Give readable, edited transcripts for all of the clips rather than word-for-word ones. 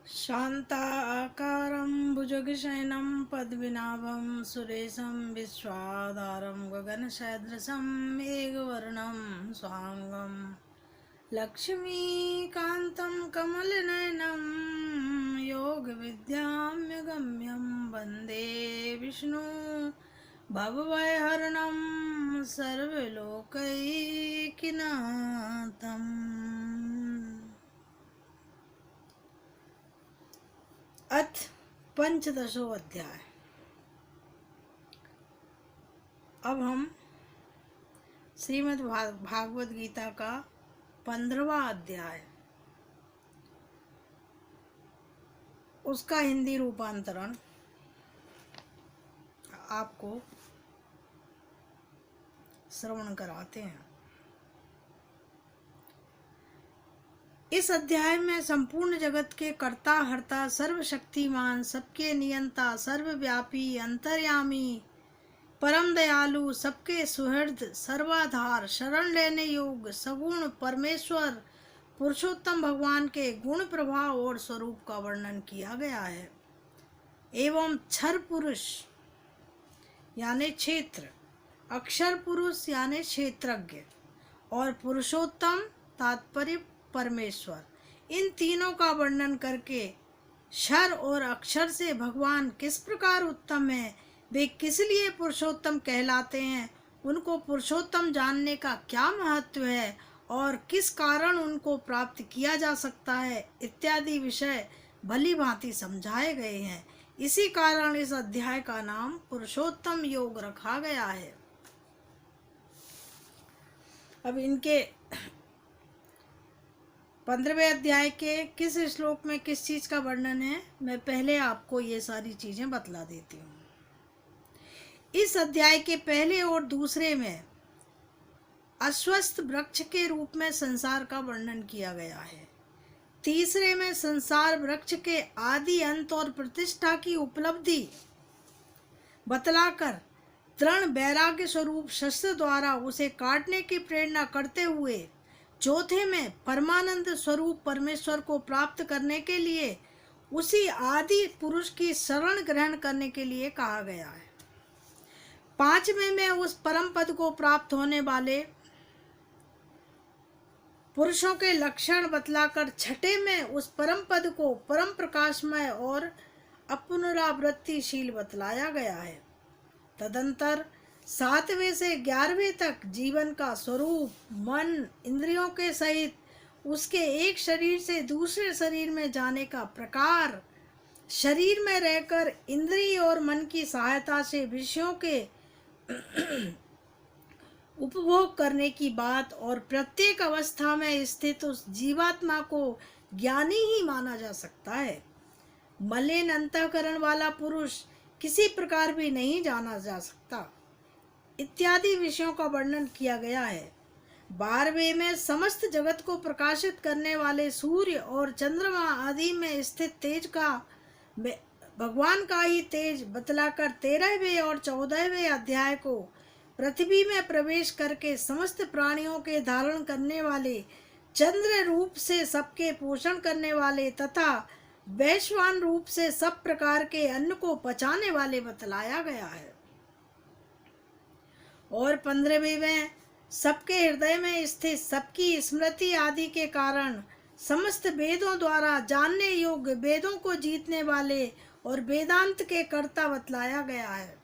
शान्ताकारं भुजगशयनं पद्मनाभं सुरेशं विश्वाधारं गगनसदृशं मेघवर्णं स्वांगं लक्ष्मीकान्तं कमलनयनं योगविद्याम्यगम्यं वन्दे विष्णु भवभयहरणं सर्वलोकैकनाथम्। अथ पंचदशो अध्याय। अब हम श्रीमद् भागवत गीता का 15वां अध्याय, उसका हिंदी रूपांतरण आपको श्रवण कराते हैं। इस अध्याय में संपूर्ण जगत के कर्ता हर्ता, सर्वशक्तिमान, सबके नियंता, सर्वव्यापी, अंतर्यामी, परम दयालु, सबके सुहृद, सर्वाधार, शरण लेने योग्य, सगुण परमेश्वर पुरुषोत्तम भगवान के गुण प्रभाव और स्वरूप का वर्णन किया गया है। एवं क्षर पुरुष यानी क्षेत्र, अक्षर पुरुष यानी क्षेत्रज्ञ और पुरुषोत्तम तात्पर्य परमेश्वर, इन तीनों का वर्णन करके क्षर और अक्षर से भगवान किस प्रकार उत्तम है, वे किस लिए पुरुषोत्तम कहलाते हैं, उनको पुरुषोत्तम जानने का क्या महत्व है और किस कारण उनको प्राप्त किया जा सकता है इत्यादि विषय भली भांति समझाए गए हैं। इसी कारण इस अध्याय का नाम पुरुषोत्तम योग रखा गया है। अब इनके 15वें अध्याय के किस श्लोक में किस चीज का वर्णन है, मैं पहले आपको ये सारी चीजें बतला देती हूँ। इस अध्याय के पहले और दूसरे में अस्वस्थ वृक्ष के रूप में संसार का वर्णन किया गया है। तीसरे में संसार वृक्ष के आदि अंत और प्रतिष्ठा की उपलब्धि बतलाकर दृढ़ वैराग्य स्वरूप शस्त्र द्वारा उसे काटने की प्रेरणा करते हुए चौथे में परमानंद स्वरूप परमेश्वर को प्राप्त करने के लिए उसी आदि पुरुष की शरण ग्रहण करने के लिए कहा गया है। पांचवें में उस परम पद को प्राप्त होने वाले पुरुषों के लक्षण बतलाकर छठे में उस परम पद को परम प्रकाशमय और अपुनरावृत्तिशील बतलाया गया है। तदंतर 7वें से 11वें तक जीवन का स्वरूप, मन, इंद्रियों के सहित उसके एक शरीर से दूसरे शरीर में जाने का प्रकार, शरीर में रहकर इंद्रिय और मन की सहायता से विषयों के उपभोग करने की बात और प्रत्येक अवस्था में स्थित उस जीवात्मा को ज्ञानी ही माना जा सकता है। मलिन अंतःकरण वाला पुरुष किसी प्रकार भी नहीं जाना जा सकता इत्यादि विषयों का वर्णन किया गया है। 12वें में समस्त जगत को प्रकाशित करने वाले सूर्य और चंद्रमा आदि में स्थित तेज का भगवान का ही तेज बतलाकर 13वें और 14वें अध्याय को पृथ्वी में प्रवेश करके समस्त प्राणियों के धारण करने वाले, चंद्र रूप से सबके पोषण करने वाले तथा वैश्वान रूप से सब प्रकार के अन्न को पचाने वाले बतलाया गया है। और 15वें में सबके हृदय में स्थित, सबकी स्मृति आदि के कारण समस्त वेदों द्वारा जानने योग्य, वेदों को जीतने वाले और वेदांत के कर्ता बतलाया गया है।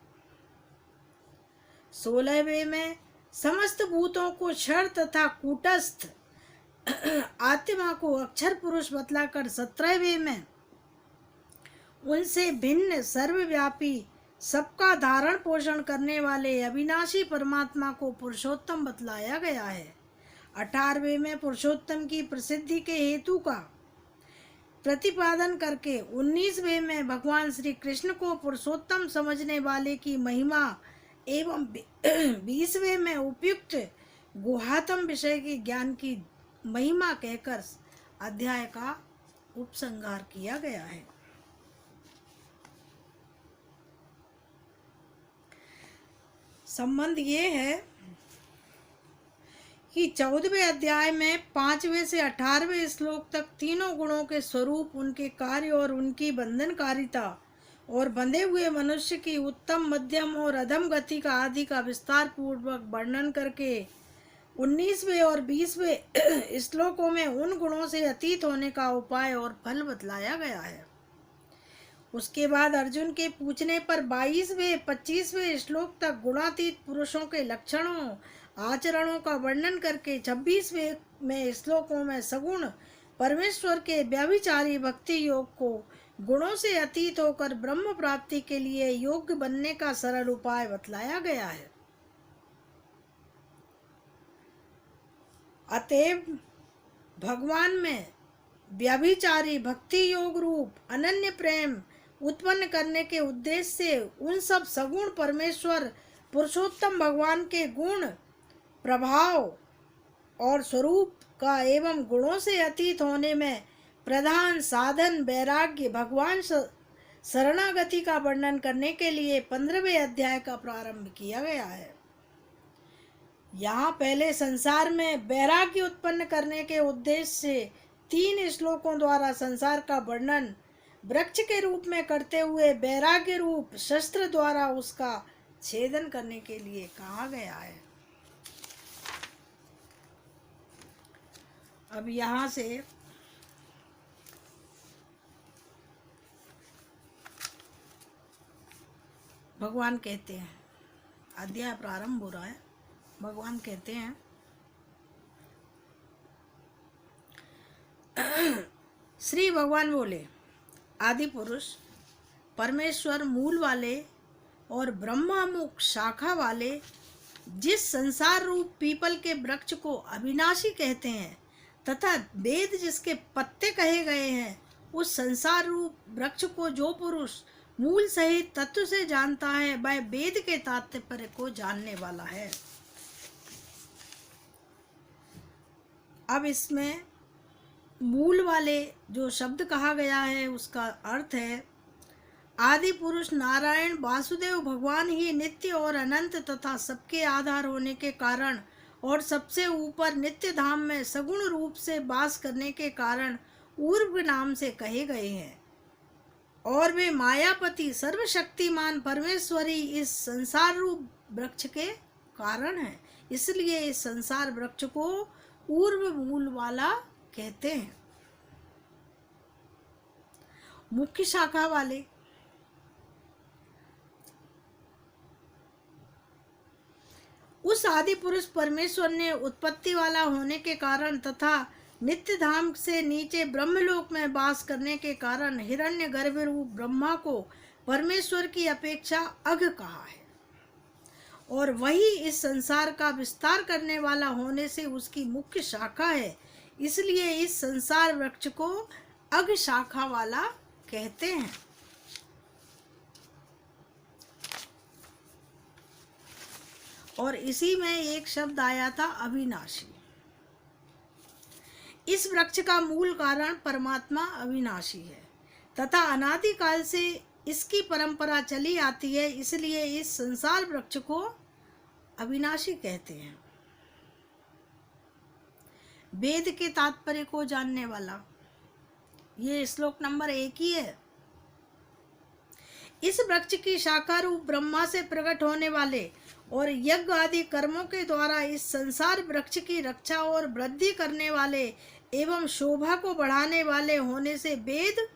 16वें में समस्त भूतों को क्षर तथा कूटस्थ आत्मा को अक्षर पुरुष बतलाकर 17वें में उनसे भिन्न, सर्वव्यापी, सबका धारण पोषण करने वाले अविनाशी परमात्मा को पुरुषोत्तम बतलाया गया है। 18वें में पुरुषोत्तम की प्रसिद्धि के हेतु का प्रतिपादन करके 19वें में भगवान श्री कृष्ण को पुरुषोत्तम समझने वाले की महिमा एवं 20वें में उपयुक्त गुहातम विषय के ज्ञान की महिमा कहकर अध्याय का उपसंहार किया गया है। संबंध ये है कि 14वें अध्याय में 5वें से 18वें श्लोक तक तीनों गुणों के स्वरूप, उनके कार्य और उनकी बंधनकारिता और बंधे हुए मनुष्य की उत्तम, मध्यम और अधम गति का आदि का विस्तार पूर्वक वर्णन करके 19वें और 20वें श्लोकों में उन गुणों से अतीत होने का उपाय और फल बतलाया गया है। उसके बाद अर्जुन के पूछने पर 22वें 25वें श्लोक तक गुणातीत पुरुषों के लक्षणों, आचरणों का वर्णन करके 26वें में श्लोकों में सगुण परमेश्वर के व्यभिचारी भक्ति योग को गुणों से अतीत होकर ब्रह्म प्राप्ति के लिए योग्य बनने का सरल उपाय बतलाया गया है। अतएव भगवान में व्यभिचारी भक्ति योग रूप अनन्य प्रेम उत्पन्न करने के उद्देश्य से उन सब सगुण परमेश्वर पुरुषोत्तम भगवान के गुण, प्रभाव और स्वरूप का एवं गुणों से अतीत होने में प्रधान साधन वैराग्य भगवान शरणागति का वर्णन करने के लिए 15वें अध्याय का प्रारंभ किया गया है। यहाँ पहले संसार में वैराग्य उत्पन्न करने के उद्देश्य से 3 श्लोकों द्वारा संसार का वर्णन वृक्ष के रूप में करते हुए वैराग्य रूप शस्त्र द्वारा उसका छेदन करने के लिए कहा गया है। अब यहाँ से भगवान कहते हैं, अध्याय प्रारंभ हो रहा है। भगवान कहते हैं, श्री भगवान बोले, आदि पुरुष परमेश्वर मूल वाले और ब्रह्मामुख शाखा वाले जिस संसार रूप पीपल के वृक्ष को अविनाशी कहते हैं तथा वेद जिसके पत्ते कहे गए हैं, उस संसार रूप वृक्ष को जो पुरुष मूल सहित तत्व से जानता है वह वेद के तात्पर्य को जानने वाला है। अब इसमें मूल वाले जो शब्द कहा गया है उसका अर्थ है आदि पुरुष नारायण वासुदेव भगवान ही नित्य और अनंत तथा सबके आधार होने के कारण और सबसे ऊपर नित्य धाम में सगुण रूप से वास करने के कारण ऊर्व नाम से कहे गए हैं और वे मायापति सर्वशक्तिमान परमेश्वरी इस संसार रूप वृक्ष के कारण हैं। इसलिए इस संसार वृक्ष को ऊर्व मूल वाला कहते हैं। मुख्य शाखा वाले उस आदि पुरुष परमेश्वर ने उत्पत्ति वाला होने के कारण तथा नित्य धाम से नीचे ब्रह्मलोक में वास करने के कारण हिरण्य गर्भ रूप ब्रह्मा को परमेश्वर की अपेक्षा अघ कहा है और वही इस संसार का विस्तार करने वाला होने से उसकी मुख्य शाखा है। इसलिए इस संसार वृक्ष को अघ शाखा वाला कहते हैं। और इसी में एक शब्द आया था अविनाशी। इस वृक्ष का मूल कारण परमात्मा अविनाशी है तथा अनादिकाल से इसकी परंपरा चली आती है। इसलिए इस संसार वृक्ष को अविनाशी कहते हैं। वेद के तात्पर्य को जानने वाला, ये श्लोक नंबर 1 ही है। इस वृक्ष की शाखा रूप ब्रह्मा से प्रकट होने वाले और यज्ञ आदि कर्मों के द्वारा इस संसार वृक्ष की रक्षा और वृद्धि करने वाले एवं शोभा को बढ़ाने वाले होने से वेद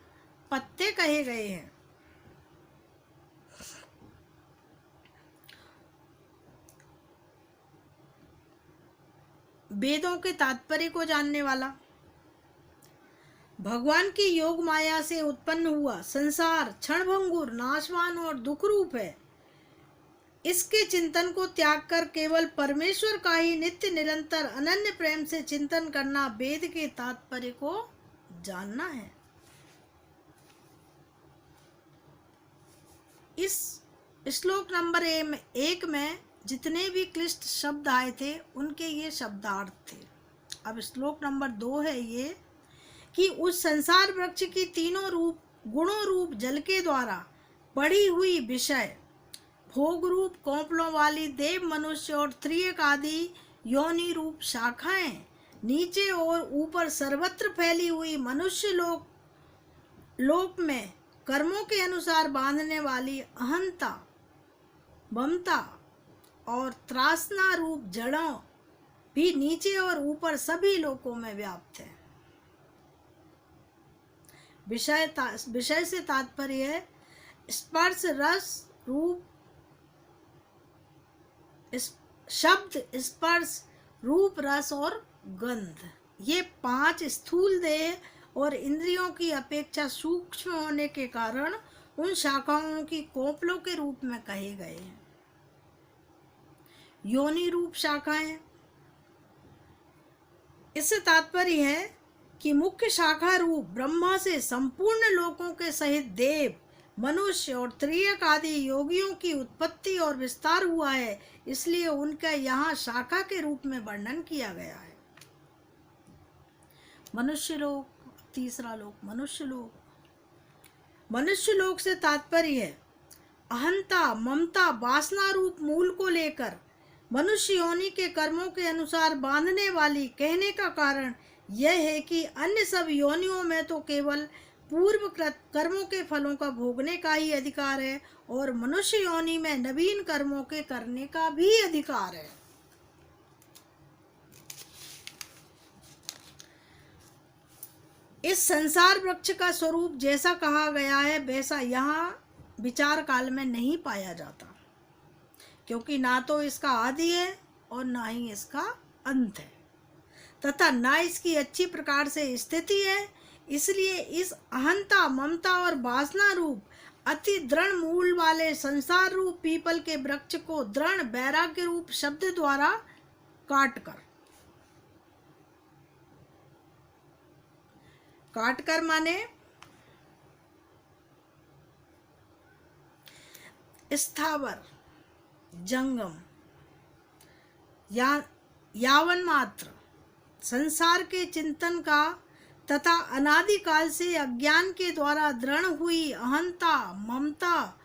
पत्ते कहे गए हैं। वेदों के तात्पर्य को जानने वाला, भगवान की योग माया से उत्पन्न हुआ संसार क्षणभंगुर, नाशवान और दुख रूप है। इसके चिंतन को त्याग कर केवल परमेश्वर का ही नित्य निरंतर अनन्य प्रेम से चिंतन करना वेद के तात्पर्य को जानना है। इस श्लोक नंबर 1 में जितने भी क्लिष्ट शब्द आए थे उनके ये शब्दार्थ थे। अब श्लोक नंबर 2 है ये कि उस संसार वृक्ष की तीनों रूप गुणों रूप जल के द्वारा पड़ी हुई विषय भोग रूप कौपलों वाली देव, मनुष्य और त्रियक आदि योनि रूप शाखाएं नीचे और ऊपर सर्वत्र फैली हुई मनुष्य लोक में कर्मों के अनुसार बांधने वाली अहंता, ममता और त्रासना रूप जड़ों भी नीचे और ऊपर सभी लोकों में व्याप्त है। विषय से तात्पर्य है स्पर्श, रस, रूप, शब्द, स्पर्श, रूप, रस और गंध। ये 5 स्थूल देह और इंद्रियों की अपेक्षा सूक्ष्म होने के कारण उन शाखाओं की कोपलों के रूप में कहे गए हैं। योनि रूप शाखाएं, इससे तात्पर्य है कि मुख्य शाखा रूप ब्रह्मा से संपूर्ण लोकों के सहित देव, मनुष्य और त्रियक आदि योगियों की उत्पत्ति और विस्तार हुआ है, इसलिए उनका यहाँ शाखा के रूप में वर्णन किया गया है। मनुष्य लोक, तीसरा लोक मनुष्य लोक। मनुष्य लोक से तात्पर्य है अहंता, ममता, वासना रूप मूल को लेकर मनुष्य योनि के कर्मों के अनुसार बांधने वाली कहने का कारण यह है कि अन्य सब योनियों में तो केवल पूर्वकृत कर्मों के फलों का भोगने का ही अधिकार है और मनुष्य योनि में नवीन कर्मों के करने का भी अधिकार है। इस संसार वृक्ष का स्वरूप जैसा कहा गया है वैसा यहाँ विचार काल में नहीं पाया जाता, क्योंकि ना तो इसका आदि है और ना ही इसका अंत है, तथा ना इसकी अच्छी प्रकार से स्थिति है। इसलिए इस अहंता, ममता और वासना रूप अति दृढ़ मूल वाले संसार रूप पीपल के वृक्ष को दृढ़ वैराग्य रूप शब्द द्वारा काटकर माने स्थावर, जंगम, यावन मात्र संसार के चिंतन का तथा अनादिकाल से अज्ञान के द्वारा दृढ़ हुई अहंता, ममता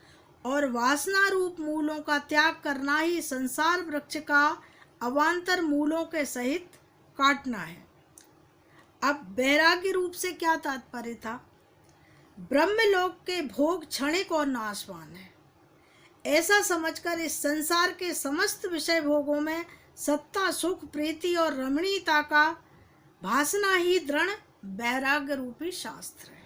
और वासना रूप मूलों का त्याग करना ही संसार वृक्ष का अवांतर मूलों के सहित काटना है। अब वैराग्य रूप से क्या तात्पर्य था? ब्रह्मलोक के भोग क्षणिक और नाशवान है, ऐसा समझकर इस संसार के समस्त विषय भोगों में सत्ता, सुख, प्रीति और रमणीयता का भासना ही दृढ़ वैराग्य रूपी शास्त्र है।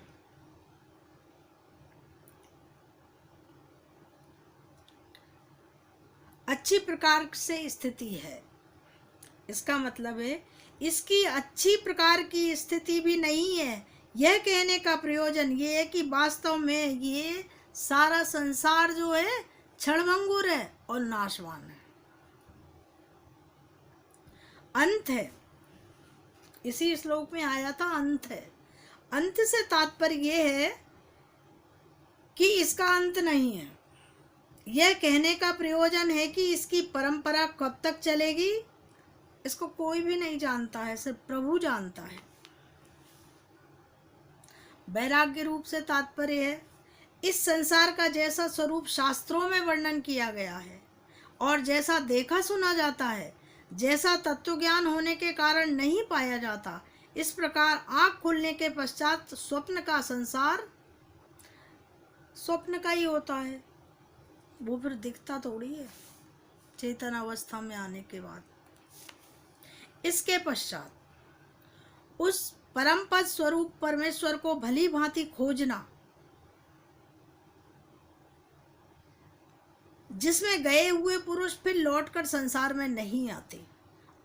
अच्छी प्रकार से स्थिति है, इसका मतलब है इसकी अच्छी प्रकार की स्थिति भी नहीं है। यह कहने का प्रयोजन ये है कि वास्तव में ये सारा संसार जो है क्षणभंगुर है और नाशवान है, अंत है। इसी श्लोक में आया था अंत है। अंत से तात्पर्य यह है कि इसका अंत नहीं है। यह कहने का प्रयोजन है कि इसकी परंपरा कब तक चलेगी, इसको कोई भी नहीं जानता है, सिर्फ प्रभु जानता है। वैराग्य रूप से तात्पर्य है इस संसार का जैसा स्वरूप शास्त्रों में वर्णन किया गया है और जैसा देखा सुना जाता है, जैसा तत्व ज्ञान होने के कारण नहीं पाया जाता, इस प्रकार आँख खुलने के पश्चात स्वप्न का संसार स्वप्न का ही होता है, वो फिर दिखता थोड़ी है चेतन अवस्था में आने के बाद। इसके पश्चात उस परम पद स्वरूप परमेश्वर को भली भांति खोजना, जिसमें गए हुए पुरुष फिर लौटकर संसार में नहीं आते,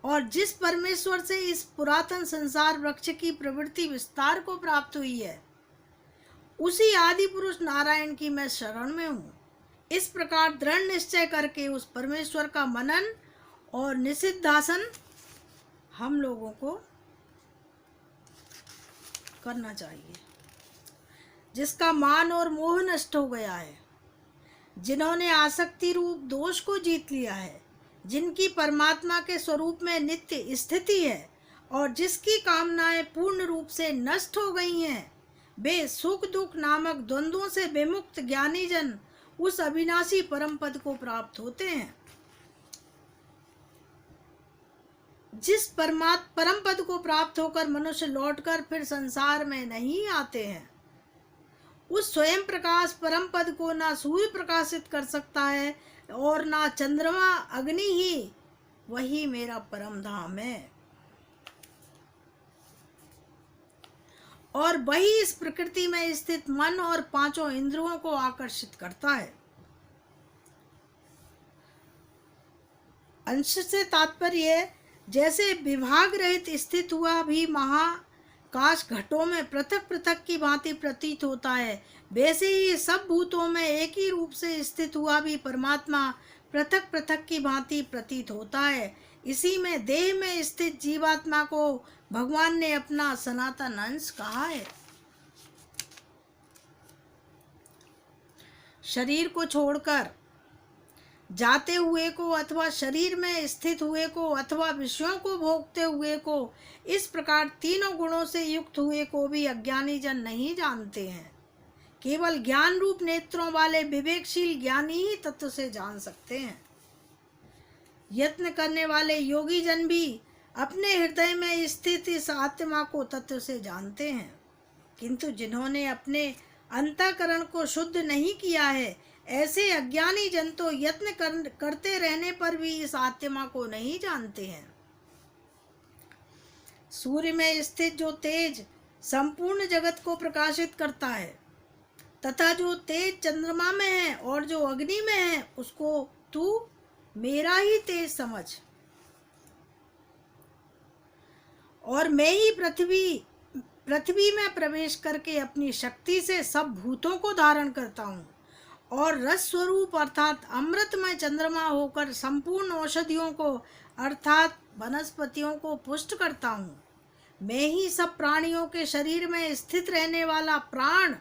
और जिस परमेश्वर से इस पुरातन संसार वृक्ष की प्रवृत्ति विस्तार को प्राप्त हुई है, उसी आदि पुरुष नारायण की मैं शरण में हूँ। इस प्रकार दृढ़ निश्चय करके उस परमेश्वर का मनन और निषिद्धासन हम लोगों को करना चाहिए, जिसका मान और मोह नष्ट हो गया है, जिन्होंने आसक्ति रूप दोष को जीत लिया है, जिनकी परमात्मा के स्वरूप में नित्य स्थिति है और जिसकी कामनाएं पूर्ण रूप से नष्ट हो गई हैं, वे सुख दुख नामक द्वंद्वों से विमुक्त ज्ञानी जन उस अविनाशी परम पद को प्राप्त होते हैं। जिस परम पद को प्राप्त होकर मनुष्य लौटकर फिर संसार में नहीं आते हैं, उस स्वयं प्रकाश परम पद को ना सूर्य प्रकाशित कर सकता है और ना चंद्रमा अग्नि ही, वही मेरा परम धाम है। और वही इस प्रकृति में स्थित मन और पांचों इंद्रियों को आकर्षित करता है। अंश से तात्पर्य जैसे विभाग रहित स्थित हुआ भी महाकाश घटों में पृथक पृथक की भांति प्रतीत होता है, वैसे ही सब भूतों में एक ही रूप से स्थित हुआ भी परमात्मा पृथक पृथक की भांति प्रतीत होता है। इसी में देह में स्थित जीवात्मा को भगवान ने अपना सनातन अंश कहा है। शरीर को छोड़कर जाते हुए को अथवा शरीर में स्थित हुए को अथवा विषयों को भोगते हुए को, इस प्रकार तीनों गुणों से युक्त हुए को भी अज्ञानी जन नहीं जानते हैं। केवल ज्ञान रूप नेत्रों वाले विवेकशील ज्ञानी ही तत्व से जान सकते हैं। यत्न करने वाले योगी जन भी अपने हृदय में स्थित इस आत्मा को तत्व से जानते हैं, किंतु जिन्होंने अपने अंतःकरण को शुद्ध नहीं किया है, ऐसे अज्ञानी जन तो यत्न करते रहने पर भी इस आत्मा को नहीं जानते हैं। सूर्य में स्थित जो तेज संपूर्ण जगत को प्रकाशित करता है, तथा जो तेज चंद्रमा में है और जो अग्नि में है, उसको तू मेरा ही तेज समझ। और मैं ही पृथ्वी में प्रवेश करके अपनी शक्ति से सब भूतों को धारण करता हूँ और रस स्वरूप अर्थात अमृतमय चंद्रमा होकर संपूर्ण औषधियों को अर्थात वनस्पतियों को पुष्ट करता हूँ। मैं ही सब प्राणियों के शरीर में स्थित रहने वाला प्राण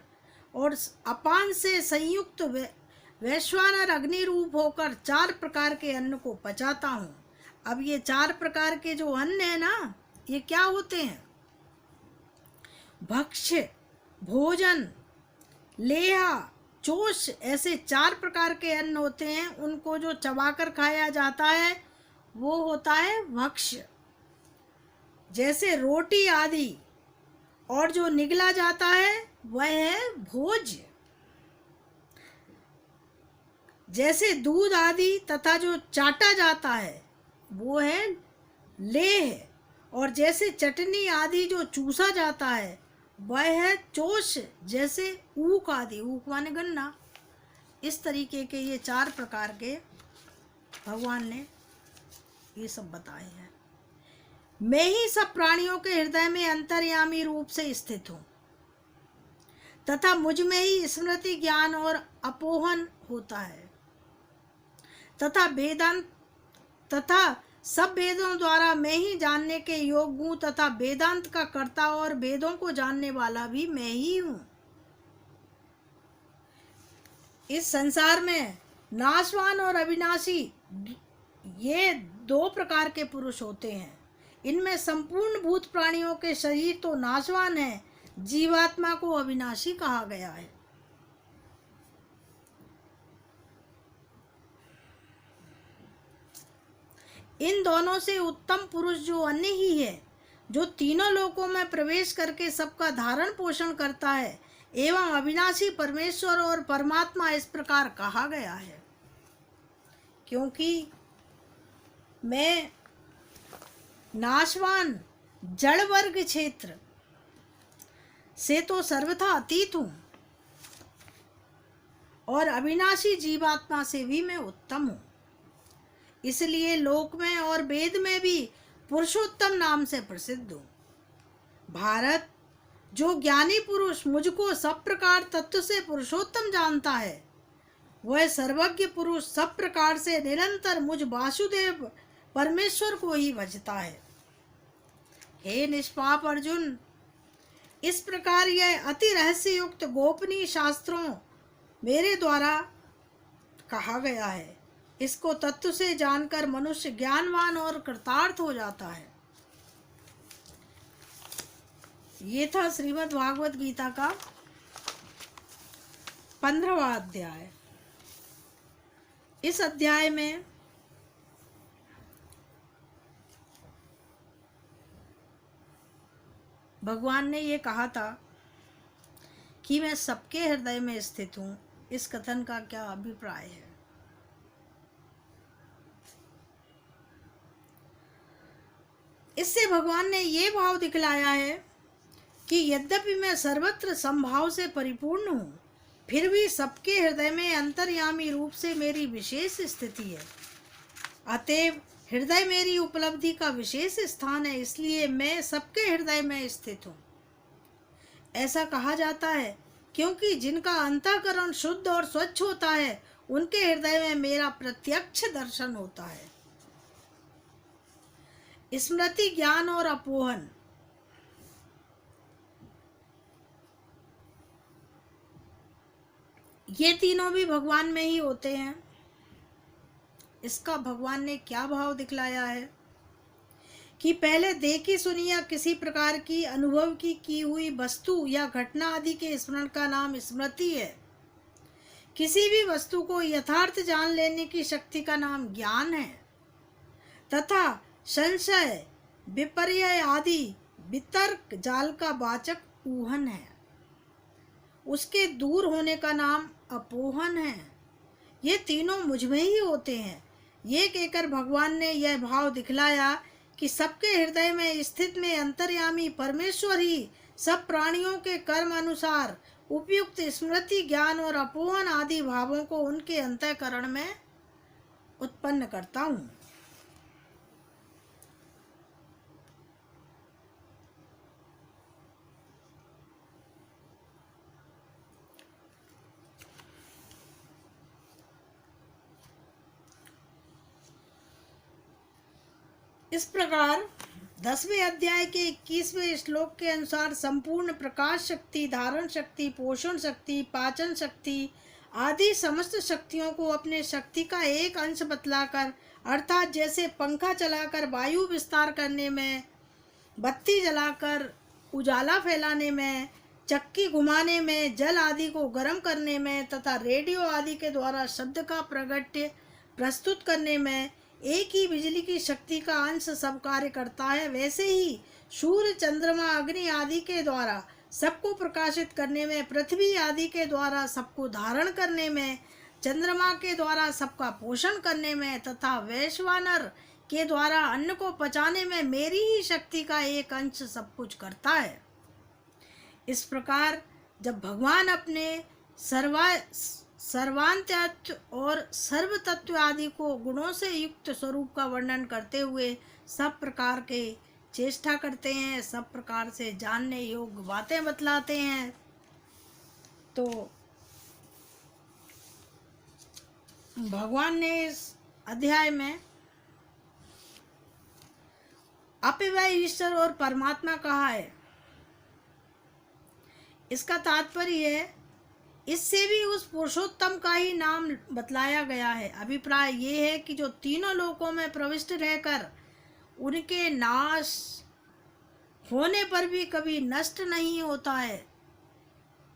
और अपान से संयुक्त वैश्वानर अग्नि रूप होकर 4 प्रकार के अन्न को पचाता हूँ। अब ये 4 प्रकार के जो अन्न है ना, ये क्या होते हैं? भक्ष्य, भोजन, लेहा, चोष, ऐसे 4 प्रकार के अन्न होते हैं। उनको जो चबाकर खाया जाता है वो होता है भक्ष्य, जैसे रोटी आदि, और जो निगला जाता है वह है भोज्य, जैसे दूध आदि, तथा जो चाटा जाता है वो है लेह, और जैसे चटनी आदि जो चूसा जाता है वह है चोष, जैसे ऊख आदि, ऊख माने गन्ना। इस तरीके के ये 4 प्रकार के भगवान ने ये सब बताए हैं। मैं ही सब प्राणियों के हृदय में अंतर्यामी रूप से स्थित हूँ तथा मुझ में ही स्मृति, ज्ञान और अपोहन होता है तथा सब वेदों द्वारा मैं ही जानने के योग्य हूँ तथा वेदांत का कर्ता और वेदों को जानने वाला भी मैं ही हूँ। इस संसार में नाशवान और अविनाशी ये 2 प्रकार के पुरुष होते हैं। इनमें संपूर्ण भूत प्राणियों के शरीर तो नाशवान है, जीवात्मा को अविनाशी कहा गया है। इन दोनों से उत्तम पुरुष जो अन्य ही है, जो तीनों लोकों में प्रवेश करके सबका धारण पोषण करता है, एवं अविनाशी परमेश्वर और परमात्मा इस प्रकार कहा गया है। क्योंकि मैं नाशवान जड़ वर्ग क्षेत्र से तो सर्वथा अतीत हूँ और अविनाशी जीवात्मा से भी मैं उत्तम हूँ। इसलिए लोक में और वेद में भी पुरुषोत्तम नाम से प्रसिद्ध हूँ। भारत, जो ज्ञानी पुरुष मुझको सब प्रकार तत्व से पुरुषोत्तम जानता है, वह सर्वज्ञ पुरुष सब प्रकार से निरंतर मुझ वासुदेव परमेश्वर को ही भजता है। हे निष्पाप अर्जुन, इस प्रकार यह अति रहस्य युक्त गोपनीय शास्त्रों मेरे द्वारा कहा गया है। इसको तत्व से जानकर मनुष्य ज्ञानवान और कृतार्थ हो जाता है। ये था श्रीमद् भागवत गीता का 15वां अध्याय। इस अध्याय में भगवान ने ये कहा था कि मैं सबके हृदय में स्थित हूँ। इस कथन का क्या अभिप्राय है? इससे भगवान ने ये भाव दिखलाया है कि यद्यपि मैं सर्वत्र संभाव से परिपूर्ण हूँ, फिर भी सबके हृदय में अंतर्यामी रूप से मेरी विशेष स्थिति है। अतएव हृदय मेरी उपलब्धि का विशेष स्थान है, इसलिए मैं सबके हृदय में स्थित हूँ। ऐसा कहा जाता है क्योंकि जिनका अंतःकरण शुद्ध और स्वच्छ होता है, उनके हृदय में मेरा प्रत्यक्ष दर्शन होता है। स्मृति, ज्ञान और अपोहन, ये तीनों भी भगवान में ही होते हैं। इसका भगवान ने क्या भाव दिखलाया है कि पहले देखी सुनी या किसी प्रकार की अनुभव की हुई वस्तु या घटना आदि के स्मरण का नाम स्मृति है। किसी भी वस्तु को यथार्थ जान लेने की शक्ति का नाम ज्ञान है तथा संशय, विपर्य आदि वितर्क जाल का वाचक ऊहन है। उसके दूर होने का नाम अपोहन है। ये तीनों मुझ में ही होते हैं। ये कहकर भगवान ने यह भाव दिखलाया कि सबके हृदय में स्थित में अंतर्यामी परमेश्वर ही सब प्राणियों के कर्म अनुसार उपयुक्त स्मृति, ज्ञान और अपोहन आदि भावों को उनके अंतःकरण में उत्पन्न करता हूँ। इस प्रकार 10वें अध्याय के 21वें श्लोक के अनुसार संपूर्ण प्रकाश शक्ति, धारण शक्ति, पोषण शक्ति, पाचन शक्ति आदि समस्त शक्तियों को अपने शक्ति का एक अंश बतलाकर, अर्थात जैसे पंखा चलाकर वायु विस्तार करने में, बत्ती जलाकर उजाला फैलाने में, चक्की घुमाने में, जल आदि को गर्म करने में तथा रेडियो आदि के द्वारा शब्द का प्रगट्य प्रस्तुत करने में एक ही बिजली की शक्ति का अंश सब कार्य करता है, वैसे ही सूर्य, चंद्रमा, अग्नि आदि के द्वारा सबको प्रकाशित करने में, पृथ्वी आदि के द्वारा सबको धारण करने में, चंद्रमा के द्वारा सबका पोषण करने में तथा वैश्वानर के द्वारा अन्न को पचाने में मेरी ही शक्ति का एक अंश सब कुछ करता है। इस प्रकार जब भगवान अपने सर्वांतत्व और सर्व तत्व आदि को गुणों से युक्त स्वरूप का वर्णन करते हुए सब प्रकार के चेष्टा करते हैं, सब प्रकार से जानने योग्य बातें बतलाते हैं, तो भगवान ने इस अध्याय में अपिव्यय ईश्वर और परमात्मा कहा है। इसका तात्पर्य है इससे भी उस पुरुषोत्तम का ही नाम बतलाया गया है। अभिप्राय ये है कि जो तीनों लोकों में प्रविष्ट रहकर उनके नाश होने पर भी कभी नष्ट नहीं होता है,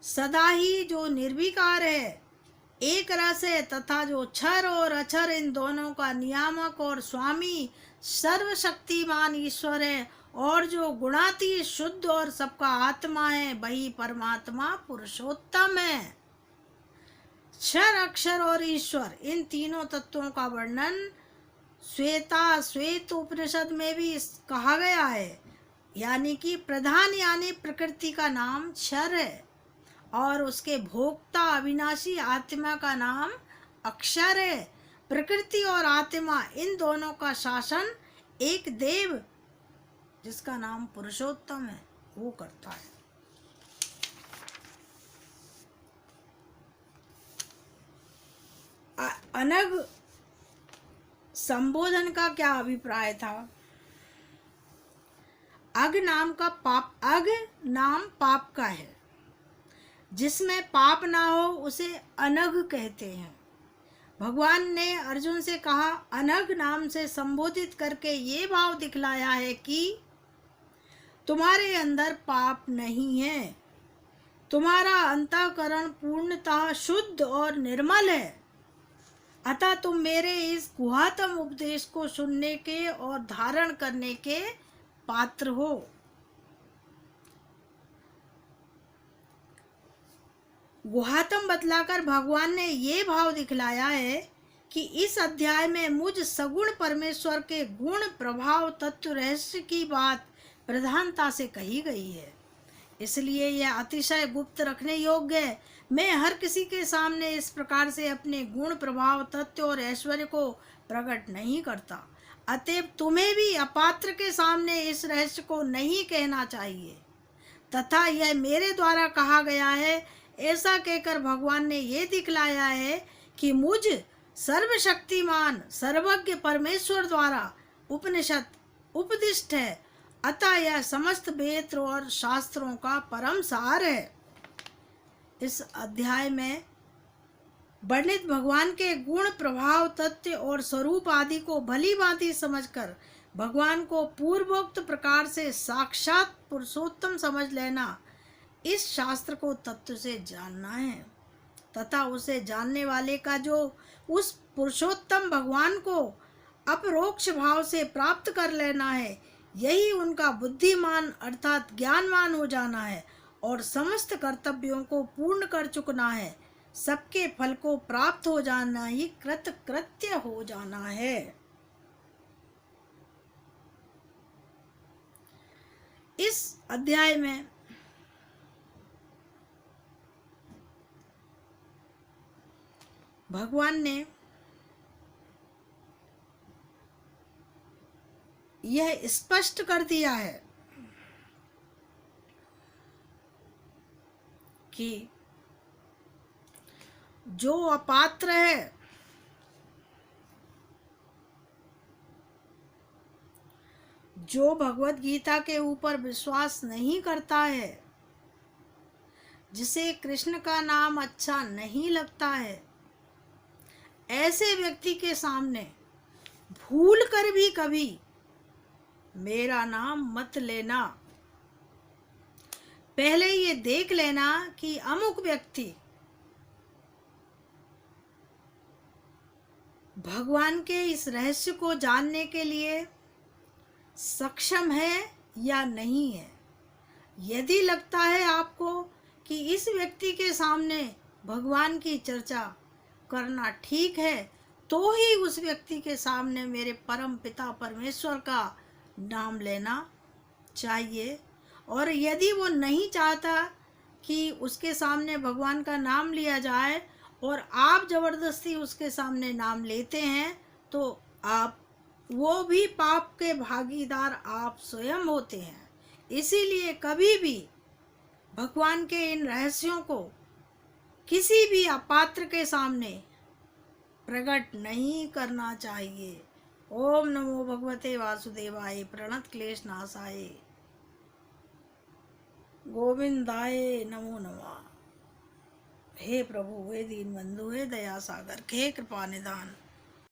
सदा ही जो निर्विकार है, एक रस है तथा जो क्षर और अक्षर इन दोनों का नियामक और स्वामी सर्वशक्तिमान ईश्वर है, और जो गुणातीत शुद्ध और सबका आत्मा है, वही परमात्मा पुरुषोत्तम है। क्षर, अक्षर और ईश्वर, इन तीनों तत्वों का वर्णन श्वेत उपनिषद में भी कहा गया है। यानी कि प्रधान यानी प्रकृति का नाम क्षर है और उसके भोक्ता अविनाशी आत्मा का नाम अक्षर है। प्रकृति और आत्मा इन दोनों का शासन एक देव जिसका नाम पुरुषोत्तम है वो करता है। अनग संबोधन का क्या अभिप्राय था? अग नाम पाप का है। जिसमें पाप ना हो उसे अनग कहते हैं। भगवान ने अर्जुन से कहा, अनग नाम से संबोधित करके ये भाव दिखलाया है कि तुम्हारे अंदर पाप नहीं है, तुम्हारा अंतःकरण पूर्णतः शुद्ध और निर्मल है, अतः तुम मेरे इस गुहातम उपदेश को सुनने के और धारण करने के पात्र हो। गुहातम बतलाकर भगवान ने ये भाव दिखलाया है कि इस अध्याय में मुझ सगुण परमेश्वर के गुण प्रभाव तत्व रहस्य की बात प्रधानता से कही गई है, इसलिए यह अतिशय गुप्त रखने योग्य है। मैं हर किसी के सामने इस प्रकार से अपने गुण प्रभाव तत्व और ऐश्वर्य को प्रकट नहीं करता, अतएव तुम्हें भी अपात्र के सामने इस रहस्य को नहीं कहना चाहिए, तथा यह मेरे द्वारा कहा गया है, ऐसा कहकर भगवान ने ये दिखलाया है कि मुझ सर्वशक्तिमान सर्वज्ञ परमेश्वर द्वारा उपनिषद उपदिष्ट है, अतः यह समस्त वेद और शास्त्रों का परम सार है। इस अध्याय में वर्णित भगवान के गुण प्रभाव तत्व और स्वरूप आदि को भली भांति समझकर भगवान को पूर्वोक्त प्रकार से साक्षात पुरुषोत्तम समझ लेना, इस शास्त्र को तत्व से जानना है, तथा उसे जानने वाले का जो उस पुरुषोत्तम भगवान को अपरोक्ष भाव से प्राप्त कर लेना है, यही उनका बुद्धिमान अर्थात ज्ञानवान हो जाना है और समस्त कर्तव्यों को पूर्ण कर चुकना है, सबके फल को प्राप्त हो जाना ही कृतकृत्य हो जाना है। इस अध्याय में भगवान ने यह स्पष्ट कर दिया है कि जो अपात्र है, जो भगवत गीता के ऊपर विश्वास नहीं करता है, जिसे कृष्ण का नाम अच्छा नहीं लगता है, ऐसे व्यक्ति के सामने भूल कर भी कभी मेरा नाम मत लेना। पहले ये देख लेना कि अमुक व्यक्ति भगवान के इस रहस्य को जानने के लिए सक्षम है या नहीं है। यदि लगता है आपको कि इस व्यक्ति के सामने भगवान की चर्चा करना ठीक है, तो ही उस व्यक्ति के सामने मेरे परम पिता परमेश्वर का नाम लेना चाहिए। और यदि वो नहीं चाहता कि उसके सामने भगवान का नाम लिया जाए और आप जबरदस्ती उसके सामने नाम लेते हैं, तो आप वो भी पाप के भागीदार आप स्वयं होते हैं। इसीलिए कभी भी भगवान के इन रहस्यों को किसी भी अपात्र के सामने प्रकट नहीं करना चाहिए। ओम नमो भगवते वासुदेवाय प्रणत क्लेश नाशाय गोविंदाय नमो नमः। हे प्रभु, हे दीन बंधु, हे दया सागर, हे कृपा निधान।